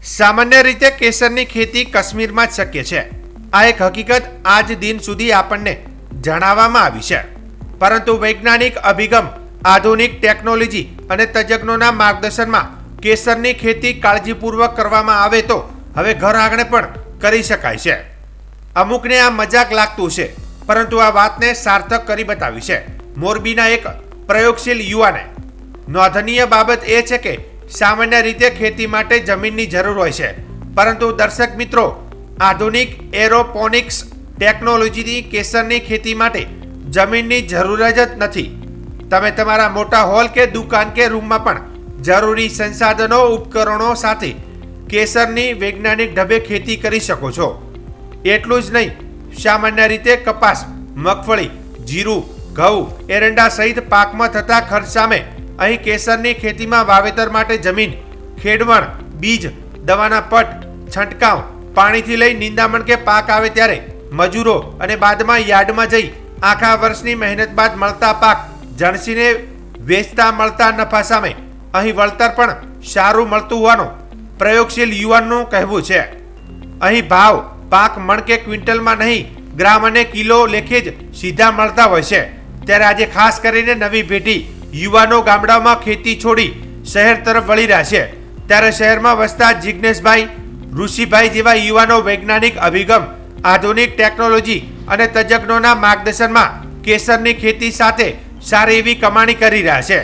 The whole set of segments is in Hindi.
सामान्य रीते केसरनी खेती काश्मीरमां ज शक्य छे। आ एक हकीकत आज दिन सुधी आपणने जणाववामां आवी छे, परंतु वैज्ञानिक अभिगम, आधुनिक टेक्नोलॉजी अने तज्ञोना मार्गदर्शनमां केसरनी खेती काळजीपूर्वक करवामां आवे तो हवे घर आंगणे पण करी शकाय छे। अमुकने आ मजाक लागतुं छे, परंतु आ वातने सार्थक करी बतावी छे मोरबीना एक प्रयोगशील युवाने। नोंधनीय बाबत ए छे के सामान्य रीते खेती माटे जमीननी जरूर होय छे, परंतु दर्शक मित्रों, आधुनिक एरोपोनिक्स टेक्नोलॉजीनी केसरनी खेती माटे जमीननी जरूर ज नथी। तमे तमारा मोटा हॉल के दुकान के रूममां पण जरूरी संसाधनों उपकरणों साथे केसरनी वैज्ञानिक ढबे खेती करी शको छो। एटલું જ नहीं, सामान्य रीते कपास, मगफળી, जीरु, घઉં, एरंडा सहित पाकमां थता खर्च सामे અહીં કેસરની ખેતીમાં વાવેતર માટે જમીન, ખેડવણ, બીજ, દવાના પટ, છંટકાવ, પાણીથી લઈ નિંદામણ કે પાક આવે ત્યારે મજૂરો અને બાદમાં યાર્ડમાં જઈ આખા વર્ષની મહેનત બાદ મળતા પાક જણસીને વેચતા મળતા નફા સામે અહીં વળતર પણ સારું મળતું હોવાનું પ્રયોગશીલ યુવાનનું કહેવું છે। અહીં ભાવ પાક મણ કે ક્વિન્ટલમાં નહીં, ગ્રામ અને કિલો લેખે જ સીધા મળતા હોય છે। ત્યારે આજે ખાસ કરીને નવી પેઢી युवानो गामडामां खेती छोड़ी शहर तरफ वળી રહ્યા છે। ત્યારે શહેરમાં વસતા જિગ્નેશભાઈ, ઋષિભાઈ જેવા યુવાનો વૈજ્ઞાનિક અભિગમ, આધુનિક ટેકનોલોજી અને તજજ્ઞોના માર્ગદર્શનમાં કેસરની ખેતી સાથે સારી એવી કમાણી કરી રહ્યા છે।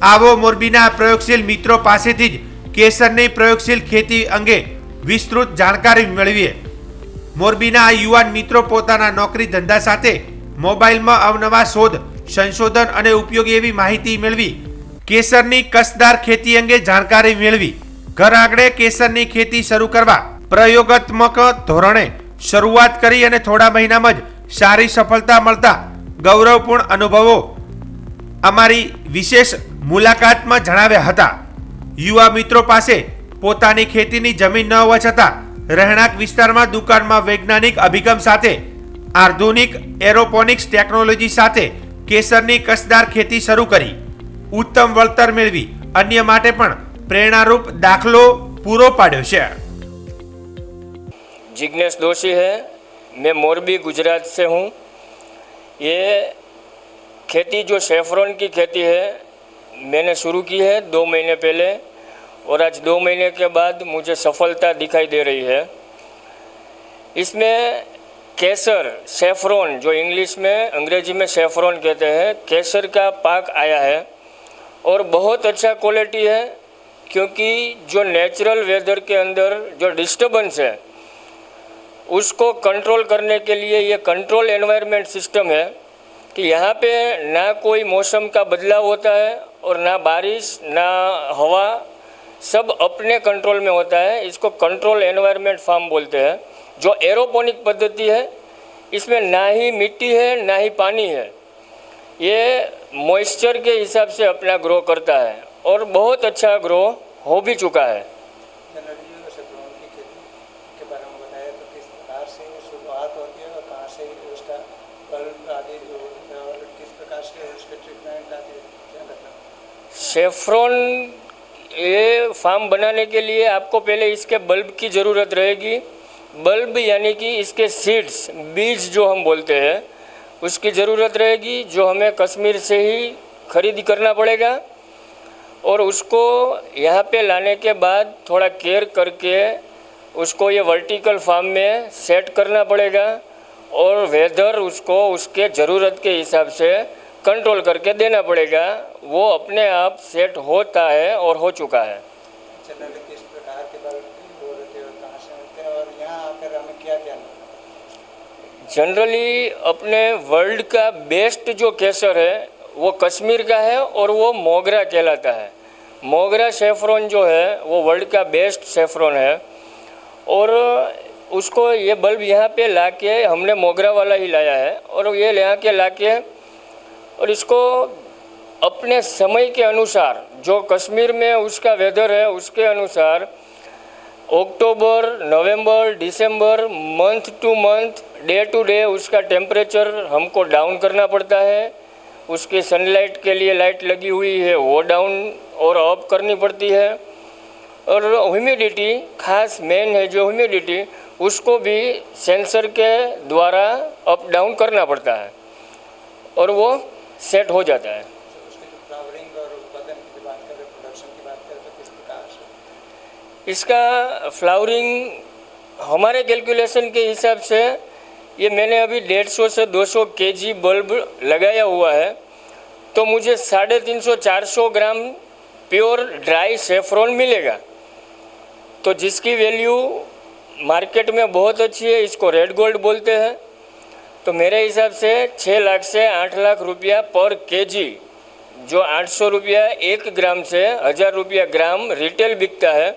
આવો મોરબીના પ્રયોગશીલ મિત્રો પાસેથી જ કેસરની પ્રયોગશીલ ખેતી અંગે વિસ્તૃત જાણકારી મેળવીએ। મોરબીના આ યુવાન મિત્રો પોતાના નોકરી ધંધા સાથે મોબાઈલમાં અવનવા શોધ, संशोधन અને ઉપયોગી એવી માહિતી મેળવી કેસરની કસદાર ખેતી અંગે જાણકારી મેળવી ઘર આંગણે કેસરની ખેતી શરૂ કરવા પ્રયોગાત્મક ધોરણે શરૂઆત કરી અને થોડા મહિનામાં જ સારી સફળતા મળતા ગૌરવપૂર્ણ અનુભવો અમારી વિશેષ મુલાકાતમાં જણાવ્યા હતા। યુવા મિત્રો પાસે પોતાની ખેતીની જમીન ન હોવા છતાં રહેણાંક વિસ્તારમાં દુકાનમાં વૈજ્ઞાનિક અભિગમ સાથે આધુનિક એરોપોનિક્સ ટેકનોલોજી સાથે केसरनी कसदार खेती शुरू करी उत्तम वळतर मेळवी अन्य माटे पण प्रेरणारूप दाखलो पूरो पाड्यो छे। जिग्नेश दोषी है, मैं मोरबी गुजरात से हूँ। ये खेती जो सेफ्रॉन की खेती है मैंने शुरू की है 2 महीने पहले, और आज 2 महीने के बाद मुझे सफलता दिखाई दे रही है। इसमें केसर, सेफ्रॉन, जो इंग्लिश में, अंग्रेजी में सेफ्रॉन कहते हैं, केसर का पाक आया है और बहुत अच्छा क्वालिटी है, क्योंकि जो नेचुरल वेदर के अंदर जो डिस्टर्बेंस है उसको कंट्रोल करने के लिए ये कंट्रोल एनवायरनमेंट सिस्टम है कि यहाँ पे ना कोई मौसम का बदलाव होता है और ना बारिश ना हवा, सब अपने कंट्रोल में होता है। इसको कंट्रोल एनवायरनमेंट फार्म बोलते हैं। जो एरोपोनिक पद्धति है इसमें ना ही मिट्टी है ना ही पानी है, ये मॉइस्चर के हिसाब से अपना ग्रो करता है और बहुत अच्छा ग्रो हो भी चुका है। सेफ्रॉन ये फार्म बनाने के लिए आपको पहले इसके बल्ब की ज़रूरत रहेगी। बल्ब यानी कि इसके सीड्स, बीज जो हम बोलते हैं, उसकी ज़रूरत रहेगी, जो हमें कश्मीर से ही खरीद करना पड़ेगा। और उसको यहाँ पे लाने के बाद थोड़ा केयर करके उसको ये वर्टिकल फार्म में सेट करना पड़ेगा और वेदर उसको उसके ज़रूरत के हिसाब से कंट्रोल करके देना पड़ेगा। वो अपने आप सेट होता है और हो चुका है। जनरली अपने वर्ल्ड का बेस्ट जो केसर है वो कश्मीर का है और वो मोगरा कहलाता है। मोगरा सेफ्रॉन जो है वो वर्ल्ड का बेस्ट सेफ्रॉन है, और उसको ये बल्ब यहाँ पे लाके हमने मोगरा वाला ही लाया है, और ये यहाँ के लाके और इसको अपने समय के अनुसार, जो कश्मीर में उसका वेदर है उसके अनुसार अक्टूबर, नवंबर, दिसंबर, month to month, day to day उसका टेम्परेचर हमको डाउन करना पड़ता है। उसकी सनलाइट के लिए लाइट लगी हुई है वो डाउन और अप करनी पड़ती है। और ह्यूमिडिटी, खास मेन है जो ह्यूमिडिटी, उसको भी सेंसर के द्वारा अप डाउन करना पड़ता है और वो सेट हो जाता है। फ्लावरिंग और उत्पादन की बात करें, प्रोडक्शन की बात करें तो किस प्रकार से? इसका फ्लावरिंग हमारे कैलकुलेशन के हिसाब से ये मैंने अभी 150 से 200 केजी बल्ब लगाया हुआ है, तो मुझे 350-400 ग्राम प्योर ड्राई सेफ्रॉन मिलेगा, तो जिसकी वैल्यू मार्केट में बहुत अच्छी है, इसको रेड गोल्ड बोलते हैं। तो मेरे हिसाब से 6 लाख से 8 लाख रुपया पर केजी, जो 800 रुपया 1 ग्राम से 1000 रुपया ग्राम रिटेल बिकता है,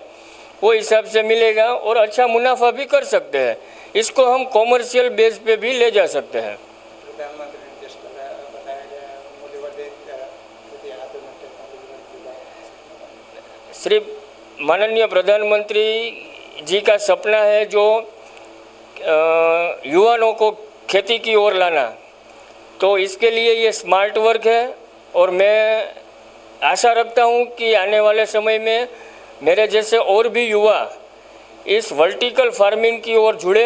वो हिसाब से मिलेगा और अच्छा मुनाफा भी कर सकते हैं। इसको हम कॉमर्शियल बेस पे भी ले जा सकते हैं। प्रधानमंत्री ने जिस बताया गया मूल्यवर्धित खेती आधुनिक टेक्नोलॉजी की बात, सिर्फ माननीय प्रधानमंत्री जी का सपना है जो युवाओं को खेती की ओर लाना, तो इसके लिए ये स्मार्ट वर्क है और मैं आशा रखता हूँ कि आने वाले समय में मेरे जैसे और भी युवा इस वर्टिकल फार्मिंग की ओर जुड़े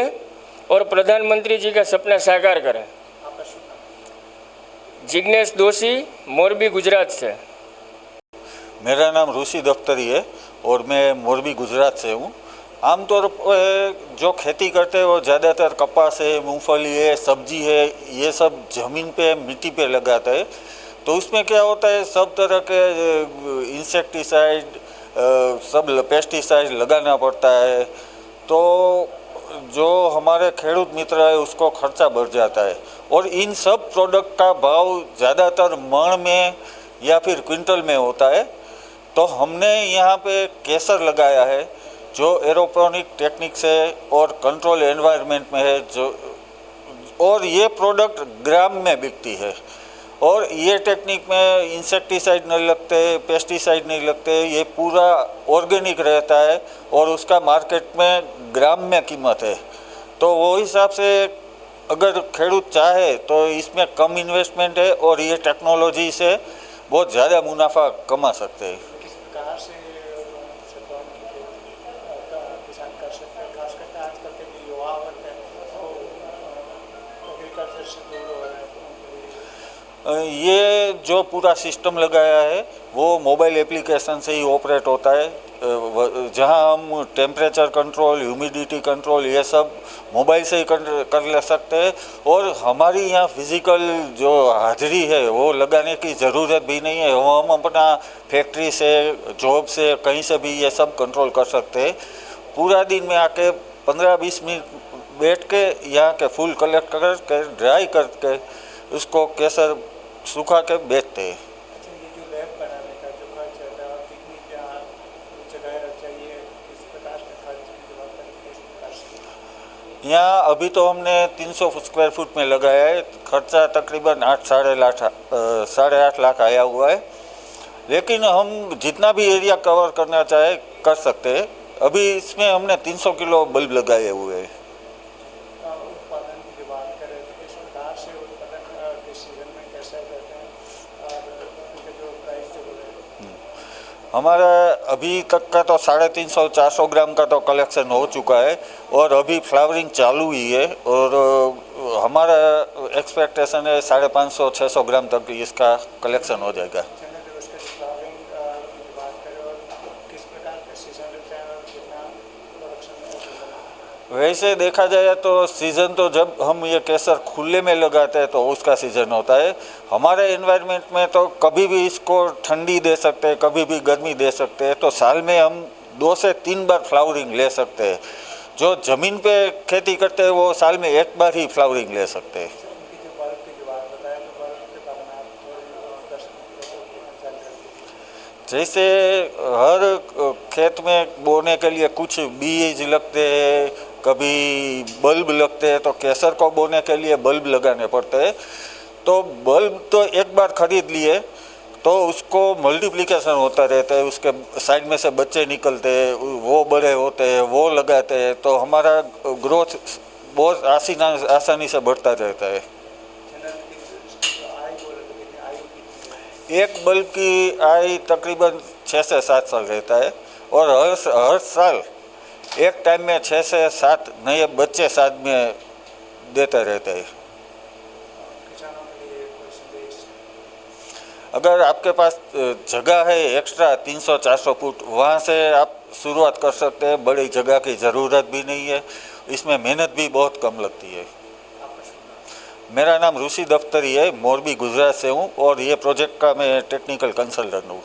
और प्रधानमंत्री जी का सपना साकार करें। आपका शुभ नाम? जिग्नेश दोषी, मोरबी, गुजरात से। मेरा नाम ऋषि दफ्तरी है और मैं मोरबी गुजरात से हूँ। आमतौर पर जो खेती करते हैं वो ज़्यादातर कपास है, मूंगफली है, सब्जी है, ये सब ज़मीन पे मिट्टी पे लगाते हैं। तो उसमें क्या होता है, सब तरह के इंसेक्टिसाइड, सब पेस्टिसाइड लगाना पड़ता है, तो जो हमारे खेडूत मित्र है उसको खर्चा बढ़ जाता है और इन सब प्रोडक्ट का भाव ज़्यादातर मण में या फिर क्विंटल में होता है। तो हमने यहाँ पे केसर लगाया है जो एरोपोनिक टेक्निक से और कंट्रोल एनवायरनमेंट में है, जो और ये प्रोडक्ट ग्राम में बिकती है और ये टेक्निक में इंसेक्टिसाइड नहीं लगते, पेस्टिसाइड नहीं लगते, ये पूरा ऑर्गेनिक रहता है और उसका मार्केट में ग्राम में कीमत है। तो वो हिसाब से अगर खेडूत चाहे तो इसमें कम इन्वेस्टमेंट है और ये टेक्नोलॉजी से बहुत ज़्यादा मुनाफा कमा सकते हैं। किस प्रकार से सेफ्रॉन की खेती किसान कर सकते हैं? खास करके आजकल के जो युवा वर्ग है वो एग्रीकल्चर से दूर हो रहा है, तो उनके लिए ये जो पूरा सिस्टम लगाया है वो मोबाइल एप्लीकेशन से ही ऑपरेट होता है, जहां हम टेम्परेचर कंट्रोल, ह्यूमिडिटी कंट्रोल ये सब मोबाइल से ही कर ले सकते हैं और हमारी यहाँ फिज़िकल जो हाजिरी है वो लगाने की ज़रूरत भी नहीं है। हम अपना फैक्ट्री से, जॉब से, कहीं से भी ये सब कंट्रोल कर सकते हैं। पूरा दिन में आके 15-20 मिनट बैठ के यहाँ के फूल कलेक्ट करके ड्राई करके उसको केसर सुखा के बेचते हैं। अच्छा, ये जो लैब बनाने का जो खर्च है और कितनी क्या जगह चाहिए, किस प्रकार के खर्च की जवाबदारी किस प्रकार से? यहाँ अभी तो हमने 300 स्क्वायर फुट में लगाया है, खर्चा तकरीबन 8-8.5 लाख आया हुआ है, लेकिन हम जितना भी एरिया कवर करना चाहे कर सकते हैं। अभी इसमें हमने 300 किलो बल्ब लगाए हुए हैं। उत्पादन की जो बात करें तो किस प्रकार से उत्पादन किस सीजन में कैसे रहते हैं और उनके जो प्राइस जो है? हमारा अभी तक का तो 350-400 ग्राम का तो कलेक्शन हो चुका है और अभी फ्लावरिंग चालू ही है और हमारा एक्सपेक्टेशन है 550-600 ग्राम तक इसका कलेक्शन हो जाएगा। चने दिवस के फ्लावरिंग की जो बात करें और किस प्रकार के सीजन रहते हैं और कितना प्रोडक्शन है? वैसे देखा जाए तो सीज़न तो जब हम ये केसर खुले में लगाते हैं तो उसका सीज़न होता है। हमारे एनवायरनमेंट में तो कभी भी इसको ठंडी दे सकते हैं, कभी भी गर्मी दे सकते हैं, तो साल में हम 2 से 3 बार फ्लावरिंग ले सकते हैं। जो ज़मीन पे खेती करते हैं वो साल में 1 बार ही फ्लावरिंग ले सकते हैं। उनकी जो बल्ब की जो बात बताया तो बल्ब के बारे में आप थोड़ी दर्शकों को जानकारी दीजिए। जैसे हर खेत में बोने के लिए कुछ बीज लगते हैं, कभी बल्ब लगते हैं, तो केसर को बोने के लिए बल्ब लगाने पड़ते हैं। तो बल्ब तो एक बार खरीद लिए तो उसको मल्टीप्लिकेशन होता रहता है, उसके साइड में से बच्चे निकलते हैं, वो बड़े होते हैं, वो लगाते हैं, तो हमारा ग्रोथ बहुत आसानी से बढ़ता रहता है। एक बल्ब की आयु तकरीबन 6 से 7 साल रहता है और हर साल एक टाइम में 6 से 7 नए बच्चे साथ में देते रहते हैं। किसानों के लिए कोई संदेश? अगर आपके पास जगह है एक्स्ट्रा 300-400 फुट, वहाँ से आप शुरुआत कर सकते हैं। बड़ी जगह की ज़रूरत भी नहीं है, इसमें मेहनत भी बहुत कम लगती है। आपका शुभ नाम? मेरा नाम ऋषि दफ्तरी है, मोरबी गुजरात से हूँ और ये प्रोजेक्ट का मैं टेक्निकल कंसल्टेंट हूँ।